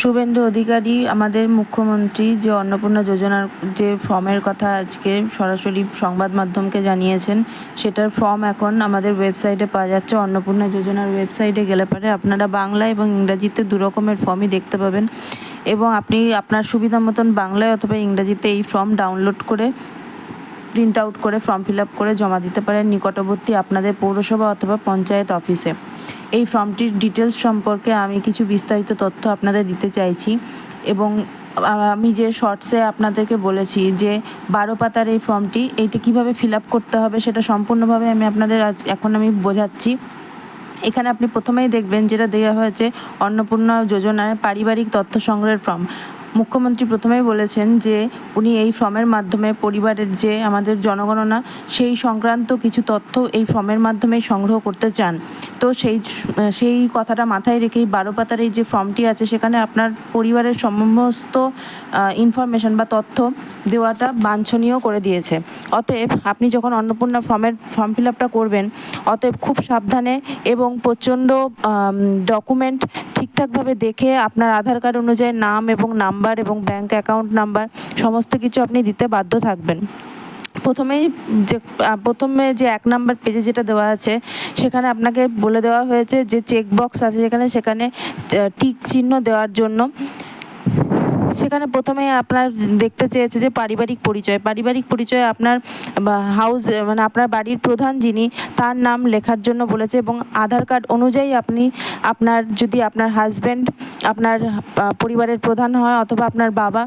শুভেন্দু অধিকারী আমাদের মুখ্যমন্ত্রী যে অন্নপূর্ণা যোজনার যে ফর্মের কথা আজকে সরাসরি সংবাদ মাধ্যমকে জানিয়েছেন, সেটার ফর্ম এখন আমাদের ওয়েবসাইটে পাওয়া যাচ্ছে। অন্নপূর্ণা যোজনার ওয়েবসাইটে গেলে পরে আপনারা বাংলা এবং ইংরাজিতে দু রকমের ফর্মই দেখতে পাবেন, এবং আপনি আপনার সুবিধা মতন বাংলায় অথবা ইংরাজিতে এই ফর্ম ডাউনলোড করে প্রিন্ট আউট করে ফর্ম ফিল আপ করে জমা দিতে পারেন নিকটবর্তী আপনাদের পৌরসভা অথবা পঞ্চায়েত অফিসে। এই ফর্মটির ডিটেলস সম্পর্কে আমি কিছু বিস্তারিত তথ্য আপনাদের দিতে চাইছি, এবং আমি যে শর্টসে আপনাদেরকে বলেছি যে 12 পাতার এই ফর্মটি, এইটা কীভাবে ফিল আপ করতে হবে সেটা সম্পূর্ণভাবে আমি আপনাদের এখন আমি বোঝাচ্ছি। এখানে আপনি প্রথমেই দেখবেন যেটা দেওয়া হয়েছে অন্নপূর্ণা যোজনায় পারিবারিক তথ্য সংগ্রহের ফর্ম। মুখ্যমন্ত্রী প্রথমেই বলেছেন যে উনি এই ফর্মের মাধ্যমে পরিবারের যে আমাদের জনগণনা সেই সংক্রান্ত কিছু তথ্য এই ফর্মের মাধ্যমেই সংগ্রহ করতে চান। তো সেই কথাটা মাথায় রেখেই 12 পাতার এই যে ফর্মটি আছে সেখানে আপনার পরিবারের সমস্ত ইনফরমেশন বা তথ্য দেওয়াটা বাঞ্ছনীয় করে দিয়েছে। অতএব আপনি যখন অন্নপূর্ণা ফর্ম ফিল আপটা করবেন, অতএব খুব সাবধানে এবং প্রচণ্ড ডকুমেন্ট ঠিকঠাকভাবে দেখে আপনার আধার কার্ড অনুযায়ী নাম এবং নাম্বার এবং ব্যাঙ্ক অ্যাকাউন্ট নাম্বার সমস্ত কিছু আপনি দিতে বাধ্য থাকবেন। প্রথমে যে 1 নাম্বার পেজে যেটা দেওয়া আছে সেখানে আপনাকে বলে দেওয়া হয়েছে যে চেকবক্স আছে সেখানে টিক চিহ্ন দেওয়ার জন্য। সেখানে প্রথমে আপনার দেখতে চেয়েছে যে পারিবারিক পরিচয় আপনার হাউস মানে আপনার বাড়ির প্রধান যিনি তার নাম লেখার জন্য বলেছে, এবং আধার কার্ড অনুযায়ী আপনি যদি আপনার হাজব্যান্ড আপনার পরিবারের প্রধান হয়, অথবা আপনার বাবা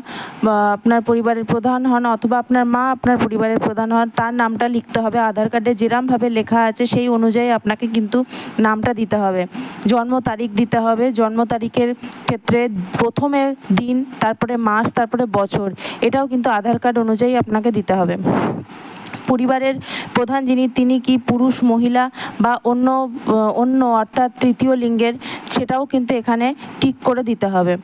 বা আপনার পরিবারের প্রধান হন, অথবা আপনার মা আপনার পরিবারের প্রধান হন, তার নামটা লিখতে হবে। আধার কার্ডে যেরমভাবে লেখা আছে সেই অনুযায়ী আপনাকে কিন্তু নামটা দিতে হবে। জন্ম তারিখ দিতে হবে। জন্ম তারিখের ক্ষেত্রে প্রথমে দিন, তারপরে মাস, তারপরে বছর, এটাও কিন্তু আধার কার্ড অনুযায়ী আপনাকে দিতে হবে। পরিবারের প্রধান যিনি তিনি কি পুরুষ, মহিলা বা অন্য অর্থাৎ তৃতীয় লিঙ্গের, সেটাও কিন্তু এখানে টিক করে দিতে হবে।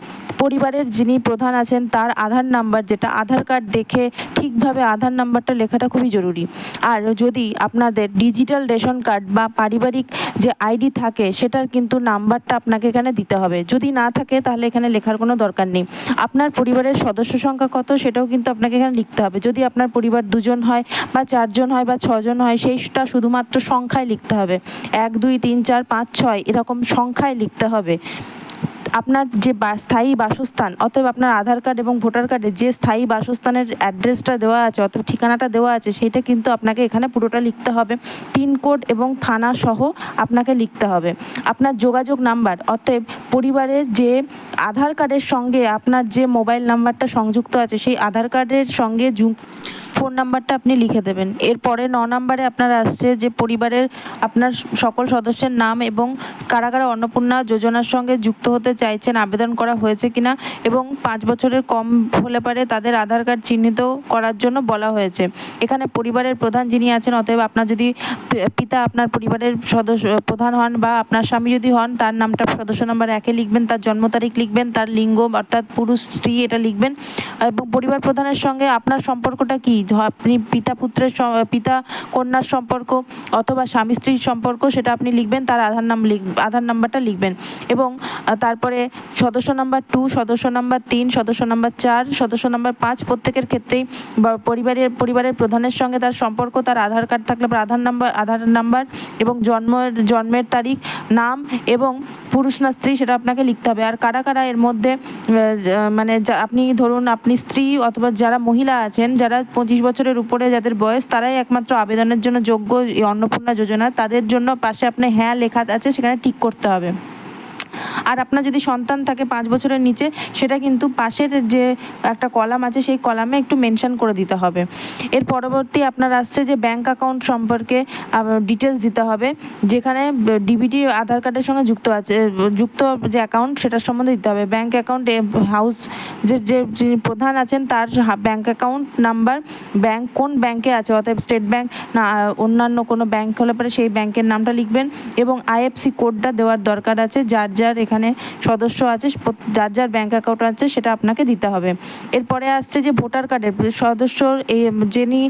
পরিবারের যিনি প্রধান আছেন তার আধার নাম্বার, যেটা আধার কার্ড দেখে ঠিকভাবে আধার নাম্বারটা লেখাটা খুবই জরুরি। আর যদি আপনাদের ডিজিটাল রেশন কার্ড বা পারিবারিক যে আইডি থাকে সেটার কিন্তু নাম্বারটা আপনাকে এখানে দিতে হবে। যদি না থাকে তাহলে এখানে লেখার কোনো দরকার নেই। আপনার পরিবারের সদস্য সংখ্যা কত সেটাও কিন্তু আপনাকে এখানে লিখতে হবে। যদি আপনার পরিবার 2 জন হয় বা 4 জন হয় বা 6 জন হয়, সেইটা শুধুমাত্র সংখ্যায় লিখতে হবে। 1 2 3 4 5 6 এরকম সংখ্যায় লিখতে হবে। আপনার যে স্থায়ী বাসস্থান, অতএব আপনার আধার কার্ড এবং ভোটার কার্ডে যে স্থায়ী বাসস্থানের অ্যাড্রেসটা দেওয়া আছে অথবা ঠিকানাটা দেওয়া আছে সেইটা কিন্তু আপনাকে এখানে পুরোটা লিখতে হবে। পিনকোড এবং থানা সহ আপনাকে লিখতে হবে। আপনার যোগাযোগ নাম্বার, অতএব পরিবারের যে আধার কার্ডের সঙ্গে আপনার যে মোবাইল নাম্বারটা সংযুক্ত আছে সেই আধার কার্ডের সঙ্গে ফোন নাম্বারটা আপনি লিখে দেবেন। এরপরে 9 নম্বরে আপনার আসছে যে পরিবারের আপনার সকল সদস্যের নাম এবং কারা কারা অন্নপূর্ণা যোজনার সঙ্গে যুক্ত হতে চাইছেন, আবেদন করা হয়েছে কিনা, এবং 5 বছরের কম হলে পারে তাদের আধার কার্ড চিহ্নিত করার জন্য বলা হয়েছে। এখানে পরিবারের প্রধান যিনি আছেন, অতএব আপনার যদি পিতা আপনার পরিবারের প্রধান হন বা আপনার স্বামী যদি হন, তার নামটা সদস্য নাম্বার 1-এ লিখবেন, তার জন্ম তারিখ লিখবেন, তার লিঙ্গ অর্থাৎ পুরুষ স্ত্রী এটা লিখবেন, এবং পরিবার প্রধানের সঙ্গে আপনার সম্পর্কটা কি, আপনি পিতা কন্যার সম্পর্ক অথবা স্বামী স্ত্রীর সম্পর্ক সেটা আপনি লিখবেন, তার আধার নাম্বারটা লিখবেন, এবং তারপরে সদস্য নাম্বার 2, সদস্য নাম্বার 3, সদস্য নাম্বার 4, সদস্য নাম্বার 5 প্রত্যেকের ক্ষেত্রেই পরিবারের প্রধানের সঙ্গে তার সম্পর্ক, তার আধার কার্ড থাকলে আধার নাম্বার এবং জন্মের তারিখ, নাম এবং পুরুষ না স্ত্রী সেটা আপনাকে লিখতে হবে। আর কারা কারা এর মধ্যে মানে আপনি ধরুন আপনি স্ত্রী অথবা যারা মহিলা আছেন, যারা 25 বছরের উপরে যাদের বয়স, তারাই একমাত্র আবেদনের জন্য যোগ্য এই অন্নপূর্ণা যোজনা। তাদের জন্য পাশে আপনি হ্যাঁ লেখা আছে সেখানে টিক করতে হবে। আর আপনার যদি সন্তান থাকে 5 বছরের নিচে, সেটা কিন্তু পাশের যে একটা কলাম আছে সেই কলামে একটু মেনশন করে দিতে হবে। এর পরবর্তী আপনার আসছে যে ব্যাঙ্ক অ্যাকাউন্ট সম্পর্কে ডিটেলস দিতে হবে, যেখানে ডিবিটি আধার কার্ডের সঙ্গে যুক্ত যে অ্যাকাউন্ট সেটার সম্বন্ধে দিতে হবে। ব্যাঙ্ক অ্যাকাউন্ট হাউস যে যিনি প্রধান আছেন তার ব্যাঙ্ক অ্যাকাউন্ট নাম্বার, কোন ব্যাঙ্কে আছে, অতএব স্টেট ব্যাঙ্ক না অন্যান্য কোনো ব্যাঙ্ক হলে পরে সেই ব্যাঙ্কের নামটা লিখবেন, এবং আইএফসি কোডটা দেওয়ার দরকার আছে যার যার এখানে সদস্য আছে, যার যার ব্যাঙ্ক অ্যাকাউন্ট আছে, সেটা আপনাকে দিতে হবে। এরপরে আসছে যে ভোটার কার্ডের সদস্য, এই যিনি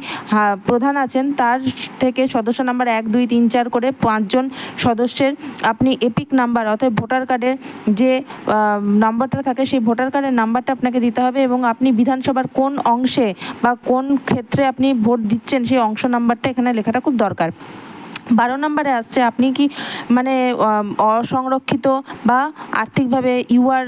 প্রধান আছেন তার থেকে সদস্য নাম্বার 1, 2, 3, 4 করে 5 জন সদস্যের আপনি এপিক নাম্বার, অর্থাৎ ভোটার কার্ডের যে নাম্বারটা থাকে সেই ভোটার কার্ডের নাম্বারটা আপনাকে দিতে হবে, এবং আপনি বিধানসভার কোন অংশে বা কোন ক্ষেত্রে আপনি ভোট দিচ্ছেন সেই অংশ নাম্বারটা এখানে লেখাটা খুব দরকার। 12 নম্বরে আসছে আপনি কি মানে অসংরক্ষিত বা আর্থিকভাবে ইউআর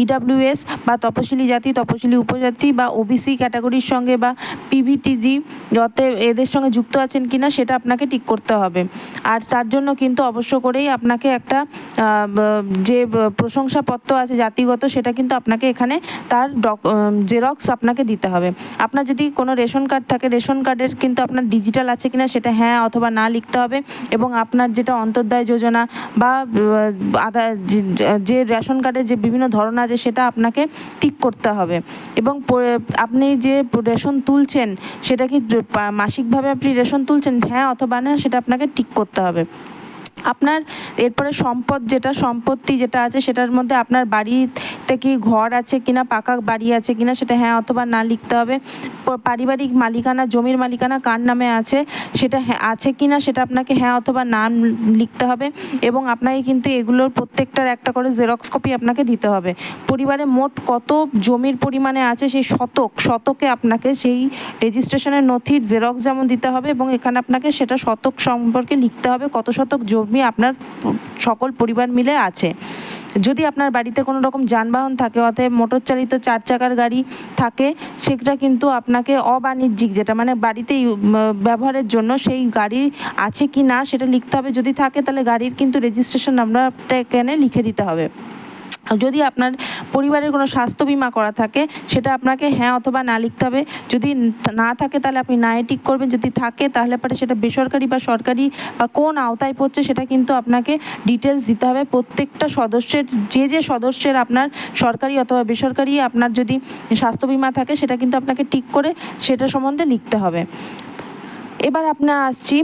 ইডাব্লিউএস বা তপশিলি জাতি, তপশিলি উপজাতি বা ওবিসি ক্যাটাগরির সঙ্গে বা পিভিটিজি যাতে এদের সঙ্গে যুক্ত আছেন কিনা সেটা আপনাকে ঠিক করতে হবে। আর তার জন্য কিন্তু অবশ্য করেই আপনাকে একটা যে প্রশংসাপত্র আছে জাতিগত, সেটা কিন্তু আপনাকে এখানে তার জেরক্স আপনাকে দিতে হবে। আপনার যদি কোনো রেশন কার্ড থাকে, রেশন কার্ডের কিন্তু আপনার ডিজিটাল আছে কিনা সেটা হ্যাঁ অথবা না লিখতে হবে, এবং আপনার যেটা অন্তর্দায় যোজনা বা আধার যে রেশন কার্ডের যে বিভিন্ন ধরন আছে সেটা আপনাকে ঠিক করতে হবে, এবং আপনি যে রেশন তুলছেন সেটা কি মাসিকভাবে আপনি রেশন তুলছেন হ্যাঁ অথবা না সেটা আপনাকে ঠিক করতে হবে। আপনার এরপরে সম্পত্তি যেটা আছে সেটার মধ্যে আপনার বাড়িতে কি ঘর আছে কিনা, পাকা বাড়ি আছে কিনা সেটা হ্যাঁ অথবা না লিখতে হবে। পারিবারিক মালিকানা, জমির মালিকানা কার নামে আছে সেটা হ্যাঁ আছে কিনা সেটা আপনাকে হ্যাঁ অথবা না লিখতে হবে, এবং আপনাকে কিন্তু এগুলোর প্রত্যেকটার একটা করে জেরক্স কপি আপনাকে দিতে হবে। পরিবারে মোট কত জমির পরিমাণে আছে সেই শতকে আপনাকে সেই রেজিস্ট্রেশনের নথির জেরক্স যেমন দিতে হবে, এবং এখানে আপনাকে সেটা শতক সম্পর্কে লিখতে হবে কত শতক জমি আপনার সকল পরিবার মিলে আছে। যদি আপনার বাড়িতে কোনো রকম যানবাহন থাকে, অতএব মোটর চালিত 4 চাকার গাড়ি থাকে, সেটা কিন্তু আপনাকে অবাণিজ্যিক, যেটা মানে বাড়িতে ব্যবহারের জন্য সেই গাড়ি আছে কি না সেটা লিখতে হবে। যদি থাকে তাহলে গাড়ির কিন্তু রেজিস্ট্রেশন নাম্বারটা এখানে লিখে দিতে হবে। যদি আপনার পরিবারের কোনো স্বাস্থ্য বিমা করা থাকে সেটা আপনাকে হ্যাঁ অথবা না লিখতে হবে। যদি না থাকে তাহলে আপনি নাই টিক করবেন, যদি থাকে তাহলে পরে সেটা বেসরকারি বা সরকারি বা কোন আওতায় পড়ছে সেটা কিন্তু আপনাকে ডিটেলস দিতে হবে। প্রত্যেকটা সদস্যের যে সদস্যের আপনার সরকারি অথবা বেসরকারি আপনার যদি স্বাস্থ্য বিমা থাকে সেটা কিন্তু আপনাকে টিক করে সেটা সম্বন্ধে লিখতে হবে। এবার আপনার আসছি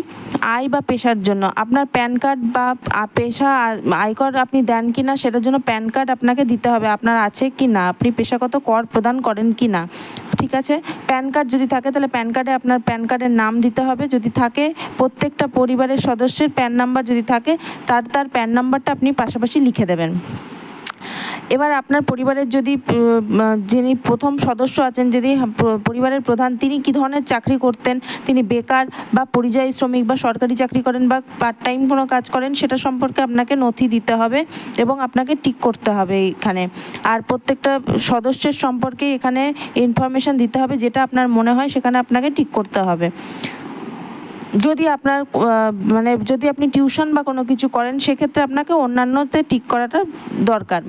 আয় বা পেশার জন্য। আপনার প্যান কার্ড বা পেশা আয়কর আপনি দেন কি না সেটার জন্য প্যান কার্ড আপনাকে দিতে হবে, আপনার আছে কি না, আপনি পেশাগত কর প্রদান করেন কি না। ঠিক আছে, প্যান কার্ড যদি থাকে তাহলে প্যান কার্ডে আপনার প্যান কার্ডের নাম দিতে হবে, যদি থাকে প্রত্যেকটা পরিবারের সদস্যের প্যান নাম্বার যদি থাকে তার প্যান নাম্বারটা আপনি পাশাপাশি লিখে দেবেন। এবার আপনার পরিবারের যদি যিনি প্রথম সদস্য আছেন, যদি পরিবারের প্রধান, তিনি কী ধরনের চাকরি করতেন, তিনি বেকার বা পরিযায়ী শ্রমিক বা সরকারি চাকরি করেন বা পার্ট টাইম কোনো কাজ করেন, সেটা সম্পর্কে আপনাকে নথি দিতে হবে এবং আপনাকে টিক করতে হবে এখানে। আর প্রত্যেকটা সদস্যের সম্পর্কে এখানে ইনফরমেশান দিতে হবে, যেটা আপনার মনে হয় সেখানে আপনাকে টিক করতে হবে। যদি আপনার যদি আপনি টিউশন বা কোনো কিছু করেন সেক্ষেত্রে আপনাকে অন্যান্যতে টিক করাটা দরকার।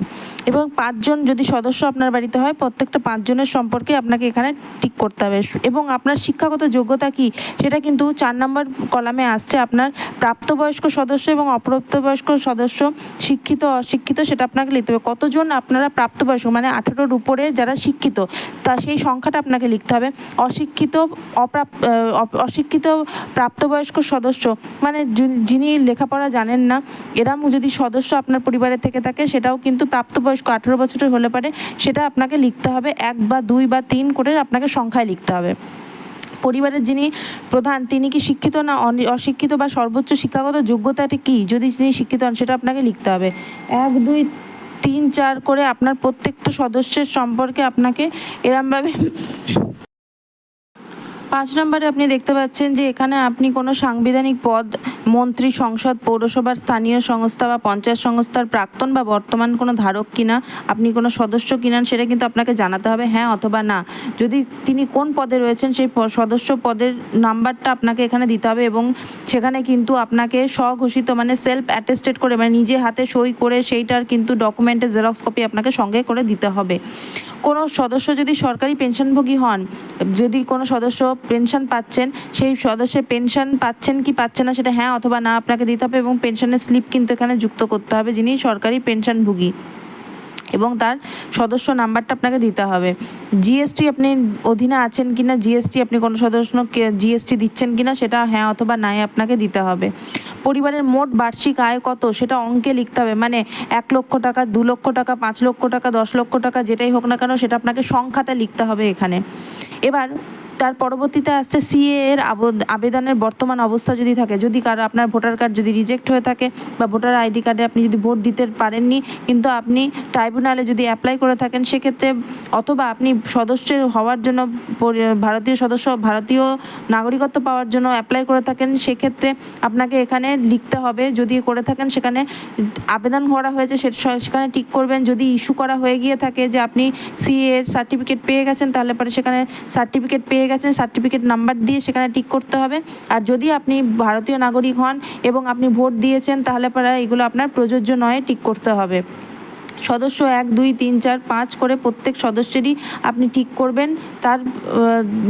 এবং 5 জন যদি সদস্য আপনার বাড়িতে হয় প্রত্যেকটা 5 জনের সম্পর্কে আপনাকে এখানে টিক করতে হবে। এবং আপনার শিক্ষাগত যোগ্যতা কি সেটা কিন্তু 4 নম্বর কলামে আসছে। আপনার প্রাপ্তবয়স্ক সদস্য এবং অপ্রাপ্তবয়স্ক সদস্য, শিক্ষিত অশিক্ষিত, সেটা আপনাকে লিখতে হবে। কতজন আপনারা প্রাপ্তবয়স্ক মানে 18-র উপরে যারা শিক্ষিত তা সেই সংখ্যাটা আপনাকে লিখতে হবে। অশিক্ষিত প্রাপ্তবয়স্ক সদস্য মানে যিনি লেখাপড়া জানেন না, এরম যদি সদস্য আপনার পরিবারে থেকে থাকে সেটাও কিন্তু প্রাপ্তবয়স্ক 18 বছরের হলে পারে সেটা আপনাকে লিখতে হবে। 1 বা 2 বা 3 করে আপনাকে সংখ্যায় লিখতে হবে। পরিবারের যিনি প্রধান তিনি কি শিক্ষিত না অশিক্ষিত বা সর্বোচ্চ শিক্ষাগত যোগ্যতাটা কি, যদি তিনি শিক্ষিত হন সেটা আপনাকে লিখতে হবে। 1, 2, 3, 4 করে আপনার প্রত্যেকটা সদস্যের সম্পর্কে আপনাকে এরমভাবে 5 নম্বরে আপনি দেখতে পাচ্ছেন যে এখানে আপনি কোনো সাংবিধানিক পদ, মন্ত্রী, সংসদ, পৌরসভার, স্থানীয় সংস্থা বা পঞ্চায়েত সংস্থার প্রাক্তন বা বর্তমান কোনো ধারক কিনা, আপনি কোনো সদস্য কিনা সেটা কিন্তু আপনাকে জানাতে হবে হ্যাঁ অথবা না। যদি তিনি কোন পদে রয়েছেন সেই সদস্য পদের নাম্বারটা আপনাকে এখানে দিতে হবে, এবং সেখানে কিন্তু আপনাকে স্বঘোষিত মানে সেলফ অ্যাটেস্টেড করে মানে নিজে হাতে সই করে সেইটার কিন্তু ডকুমেন্টের জেরক্স কপি আপনাকে সঙ্গে করে দিতে হবে। কোনো সদস্য যদি সরকারি পেনশনভোগী হন, যদি কোনো সদস্য পেনশন পাচ্ছেন সেই সদস্যের পেনশন পাচ্ছেন কি পাচ্ছে না সেটা হ্যাঁ অথবা না আপনাকে দিতে হবে, এবং পেনশনের স্লিপ কিন্তু এখানে যুক্ত করতে হবে যিনি সরকারি পেনশনভোগী, এবং তার সদস্য নাম্বারটা আপনাকে দিতে হবে। জিএসটি আপনি অধীনে আছেন কিনা, জিএসটি আপনি কোনো সদস্যকে জিএসটি দিচ্ছেন কিনা সেটা হ্যাঁ অথবা নাই আপনাকে দিতে হবে। পরিবারের মোট বার্ষিক আয় কত সেটা অঙ্কে লিখতে হবে, মানে 1 লক্ষ টাকা, 2 লক্ষ টাকা, 5 লক্ষ টাকা, 10 লক্ষ টাকা, যেটাই হোক না কেন সেটা আপনাকে সংখ্যাতে লিখতে হবে এখানে। এবার তার পরবর্তীতে আসছে সিএ এর আবেদনের বর্তমান অবস্থা যদি থাকে, যদি কারো আপনার ভোটার কার্ড যদি রিজেক্ট হয়ে থাকে বা ভোটার আইডি কার্ডে আপনি যদি ভোট দিতে পারেননি কিন্তু আপনি ট্রাইব্যুনালে যদি অ্যাপ্লাই করে থাকেন সেক্ষেত্রে, অথবা আপনি সদস্য হওয়ার জন্য ভারতীয় নাগরিকত্ব পাওয়ার জন্য অ্যাপ্লাই করে থাকেন, সেক্ষেত্রে আপনাকে এখানে লিখতে হবে, যদি করে থাকেন সেখানে আবেদন করা হয়েছে সেখানে টিক করবেন। যদি ইস্যু করা হয়ে গিয়ে থাকে যে আপনি সিএ এর সার্টিফিকেট পেয়ে গেছেন তাহলে পরে সেখানে সার্টিফিকেট পেয়ে গেছেন সার্টিফিকেট নাম্বার দিয়ে সেখানে টিক করতে হবে। আর যদি আপনি ভারতীয় নাগরিক হন এবং আপনি ভোট দিয়েছেন তাহলে পরে এগুলো আপনার প্রযোজ্য নয়, টিক করতে হবে। সদস্য 1, 2, 3, 4, 5 করে প্রত্যেক সদস্যেরই আপনি টিক করবেন, তার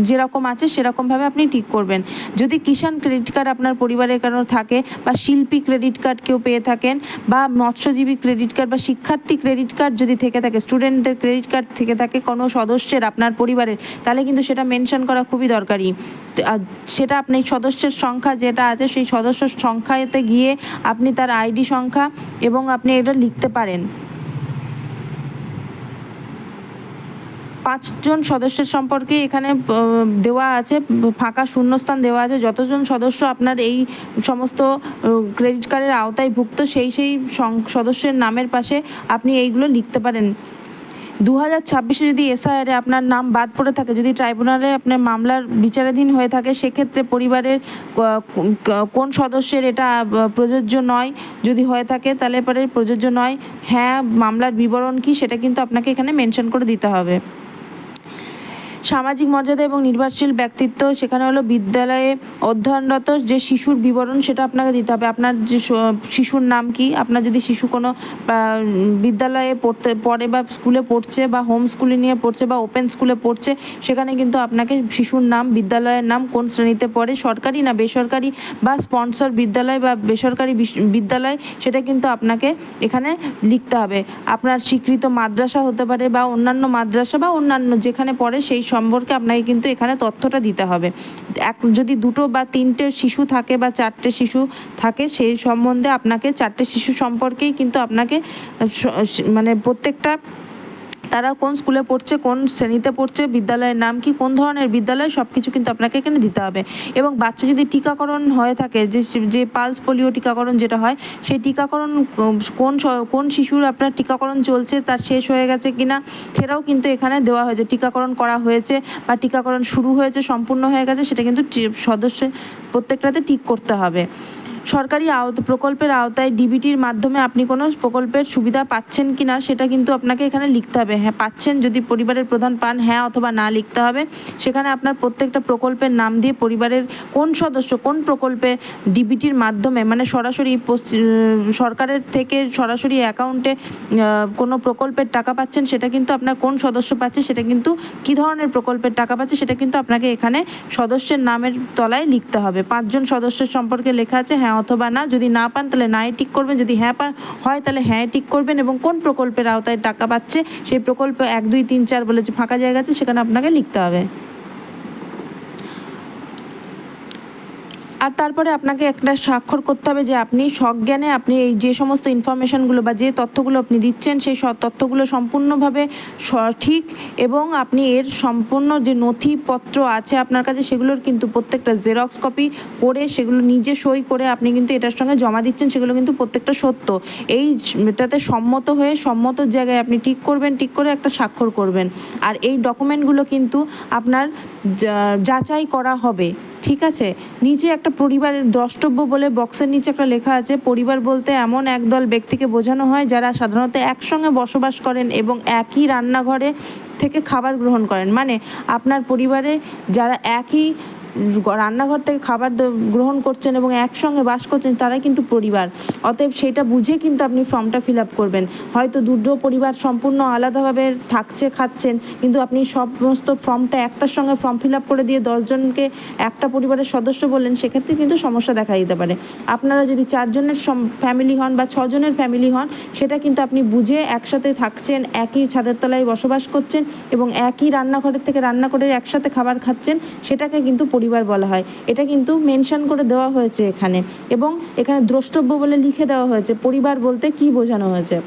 যেরকম আছে সেরকমভাবে আপনি টিক করবেন। যদি কিষাণ ক্রেডিট কার্ড আপনার পরিবারের কারো থাকে বা শিল্পী ক্রেডিট কার্ড কেউ পেয়ে থাকেন বা মৎস্যজীবী ক্রেডিট কার্ড বা শিক্ষার্থী ক্রেডিট কার্ড যদি থেকে থাকে, স্টুডেন্টের ক্রেডিট কার্ড থেকে থাকে কোনো সদস্যের আপনার পরিবারের, তাহলে কিন্তু সেটা মেনশন করা খুবই দরকারি। সেটা আপনি সদস্যের সংখ্যা যেটা আছে সেই সদস্য সংখ্যাতে গিয়ে আপনি তার আইডি সংখ্যা এবং আপনি এটা লিখতে পারেন। 5 জন সদস্যের সম্পর্কে এখানে দেওয়া আছে, ফাঁকা শূন্যস্থান দেওয়া আছে। যতজন সদস্য আপনার এই সমস্ত ক্রেডিট কার্ডের আওতায় ভুক্ত সেই সদস্যের নামের পাশে আপনি এইগুলো লিখতে পারেন। 2026-এ যদি এসআইআরে আপনার নাম বাদ পড়ে থাকে, যদি ট্রাইব্যুনালে আপনার মামলার বিচারাধীন হয়ে থাকে, সেক্ষেত্রে পরিবারের কোন সদস্যের এটা প্রযোজ্য নয়, যদি হয়ে থাকে তাহলে পরে প্রযোজ্য নয়। হ্যাঁ, মামলার বিবরণ কি সেটা কিন্তু আপনাকে এখানে মেনশন করে দিতে হবে। সামাজিক মর্যাদা এবং নির্ভরশীল ব্যক্তিত্ব, সেখানে হলো বিদ্যালয়ে অধ্যয়নরত যে শিশুর বিবরণ সেটা আপনাকে দিতে হবে। আপনার যে শিশুর নাম কি, আপনার যদি শিশু কোনো বিদ্যালয়ে পড়ে বা স্কুলে পড়ছে বা হোম স্কুলে নিয়ে পড়ছে বা ওপেন স্কুলে পড়ছে, সেখানে কিন্তু আপনাকে শিশুর নাম, বিদ্যালয়ের নাম, কোন শ্রেণীতে পড়ে, সরকারি না বেসরকারি বা স্পন্সর বিদ্যালয় বা বেসরকারি বিদ্যালয়, সেটা কিন্তু আপনাকে এখানে লিখতে হবে। আপনার স্বীকৃত মাদ্রাসা হতে পারে বা অন্যান্য মাদ্রাসা বা অন্যান্য যেখানে পড়ে সেই সম্পর্কে আপনাকে কিন্তু এখানে তথ্যটা দিতে হবে। যদি 2 বা 3টে শিশু থাকে বা 4টে শিশু থাকে সেই সম্বন্ধে আপনাকে 4টে শিশু সম্পর্কেই কিন্তু আপনাকে মানে প্রত্যেকটা তারা কোন স্কুলে পড়ছে, কোন শ্রেণীতে পড়ছে, বিদ্যালয়ের নাম কি, কোন ধরনের বিদ্যালয়, সব কিছু কিন্তু আপনাকে এখানে দিতে হবে। এবং বাচ্চা যদি টিকাকরণ হয়ে থাকে, যে পালস পোলিও টিকাকরণ যেটা হয়, সেই টিকাকরণ কোন শিশুর আপনার টিকাকরণ চলছে, তার শেষ হয়ে গেছে কিনা সেটাও কিন্তু এখানে দেওয়া হয়েছে। টিকাকরণ করা হয়েছে বা টিকাকরণ শুরু হয়েছে, সম্পূর্ণ হয়ে গেছে, সেটা কিন্তু সদস্যের প্রত্যেকটাতে টিক করতে হবে। সরকারি প্রকল্পের আওতায় ডিবিটির মাধ্যমে আপনি কোনো প্রকল্পের সুবিধা পাচ্ছেন কি না সেটা কিন্তু আপনাকে এখানে লিখতে হবে। হ্যাঁ পাচ্ছেন, যদি পরিবারের প্রধান পান হ্যাঁ অথবা না লিখতে হবে। সেখানে আপনার প্রত্যেকটা প্রকল্পের নাম দিয়ে পরিবারের কোন সদস্য কোন প্রকল্পে ডিবিটির মাধ্যমে, মানে সরাসরি সরকারের থেকে সরাসরি অ্যাকাউন্টে কোনো প্রকল্পের টাকা পাচ্ছেন, সেটা কিন্তু আপনার কোন সদস্য পাচ্ছে, সেটা কিন্তু কী ধরনের প্রকল্পের টাকা পাচ্ছে সেটা কিন্তু আপনাকে এখানে সদস্যের নামের তলায় লিখতে হবে। 5 জন সদস্যের সম্পর্কে লেখা আছে হ্যাঁ অথবা না। যদি না পান তাহলে নাই টিক করবেন, যদি হ্যাঁ হয় তাহলে হ্যাঁ টিক করবেন এবং কোন প্রকল্পের আওতায় টাকা পাচ্ছে সেই প্রকল্প 1, 2, 3, 4 বলে যে ফাঁকা জায়গা আছে সেখানে আপনাকে লিখতে হবে। আর তারপরে আপনাকে একটা স্বাক্ষর করতে হবে যে আপনি সজ্ঞানে আপনি এই যে সমস্ত ইনফরমেশানগুলো বা যে তথ্যগুলো আপনি দিচ্ছেন সেই তথ্যগুলো সম্পূর্ণভাবে সঠিক এবং আপনি এর সম্পূর্ণ যে নথিপত্র আছে আপনার কাছে সেগুলোর কিন্তু প্রত্যেকটা জেরক্স কপি করে সেগুলো নিজে সই করে আপনি কিন্তু এটার সঙ্গে জমা দিচ্ছেন, সেগুলো কিন্তু প্রত্যেকটা সত্য। এটাতে সম্মত হয়ে সম্মত জায়গায় আপনি টিক করবেন, টিক করে একটা স্বাক্ষর করবেন। আর এই ডকুমেন্টগুলো কিন্তু আপনার যাচাই করা হবে, ঠিক আছে। নিচে একটা পরিবারের দ্রষ্টব্য বলে বক্সের নিচে একটা লেখা আছে। পরিবার বলতে এমন একদল ব্যক্তিকে বোঝানো হয় যারা সাধারণত একসঙ্গে বসবাস করেন এবং একই রান্নাঘরে থেকে খাবার গ্রহণ করেন। মানে আপনার পরিবারে যারা একই রান্নাঘর থেকে খাবার গ্রহণ করছেন এবং একসঙ্গে বাস করছেন তারাই কিন্তু পরিবার। অতএব সেটা বুঝে কিন্তু আপনি ফর্মটা ফিল আপ করবেন। হয়তো দুটো পরিবার সম্পূর্ণ আলাদাভাবে খাচ্ছেন, কিন্তু আপনি সমস্ত ফর্মটা একটার সঙ্গে ফর্ম ফিল আপ করে দিয়ে 10 জনকে একটা পরিবারের সদস্য বললেন, সেক্ষেত্রে কিন্তু সমস্যা দেখা দিতে পারে। আপনারা যদি 4 জনের ফ্যামিলি হন বা 6 জনের ফ্যামিলি হন, সেটা কিন্তু আপনি বুঝে একসাথে থাকছেন, একই ছাদের তলায় বসবাস করছেন এবং একই রান্নাঘরের থেকে রান্না করে একসাথে খাবার খাচ্ছেন, সেটাকে কিন্তু পরিবার বলা হয়, এটা কিন্তু মেনশন করে দেওয়া হয়েছে এখানে, এবং এখানে দ্রষ্টব্য বলে লিখে দেওয়া হয়েছে পরিবার বলতে কী বোঝানো হয়েছে।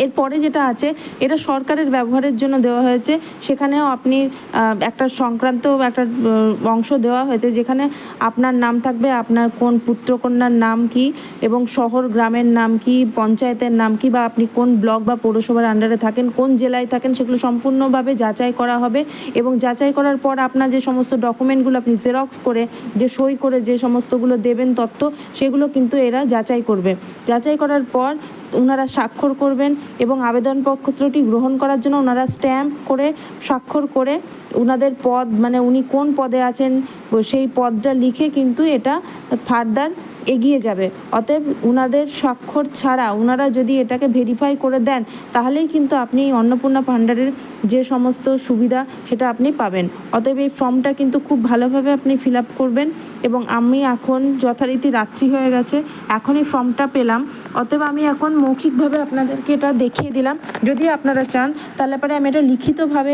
এরপরে যেটা আছে, এটা সরকারের ব্যবহারের জন্য দেওয়া হয়েছে। সেখানেও আপনি একটা সংক্রান্ত একটা অংশ দেওয়া হয়েছে, যেখানে আপনার নাম থাকবে, আপনার কোন পুত্রকন্যার নাম কি, এবং শহর গ্রামের নাম কি, পঞ্চায়েতের নাম কি, বা আপনি কোন ব্লক বা পৌরসভার আন্ডারে থাকেন, কোন জেলায় থাকেন, সেগুলো সম্পূর্ণভাবে যাচাই করা হবে। এবং যাচাই করার পর আপনার যে সমস্ত ডকুমেন্টগুলো আপনি জেরক্স করে, যে সই করে যে সমস্তগুলো দেবেন তথ্য, সেগুলো কিন্তু এরা যাচাই করবে। যাচাই করার পর ওনারা স্বাক্ষর করবেন, এবং আবেদনপত্রটি গ্রহণ করার জন্য ওনারা স্ট্যাম্প করে স্বাক্ষর করে ওনাদের পদ, মানে উনি কোন পদে আছেন সেই পদটা লিখে কিন্তু এটা ফার্দার এগিয়ে যাবে। অতএব ওনাদের স্বাক্ষর ছাড়া ওনারা যদি এটাকে ভেরিফাই করে দেন, তাহলেই কিন্তু আপনি এই অন্নপূর্ণা ভাণ্ডারের যে সমস্ত সুবিধা সেটা আপনি পাবেন। অতএব এই ফর্মটা কিন্তু খুব ভালোভাবে আপনি ফিল আপ করবেন। এবং আমি এখন যথারীতি রাত্রি হয়ে গেছে, এখনই ফর্মটা পেলাম, অতএব আমি এখন মৌখিকভাবে আপনাদেরকে এটা দেখিয়ে দিলাম। যদি আপনারা চান তাহলে পরে আমি এটা লিখিতভাবে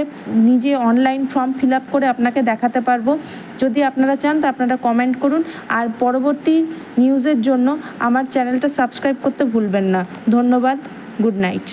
নিজে অনলাইন ফর্ম ফিল আপ করে আপনাকে দেখাতে পারবো। যদি আপনারা চান তা আপনারা কমেন্ট করুন, আর পরবর্তী নিউজের জন্য আমার চ্যানেলটা সাবস্ক্রাইব করতে ভুলবেন না। ধন্যবাদ, গুড নাইট।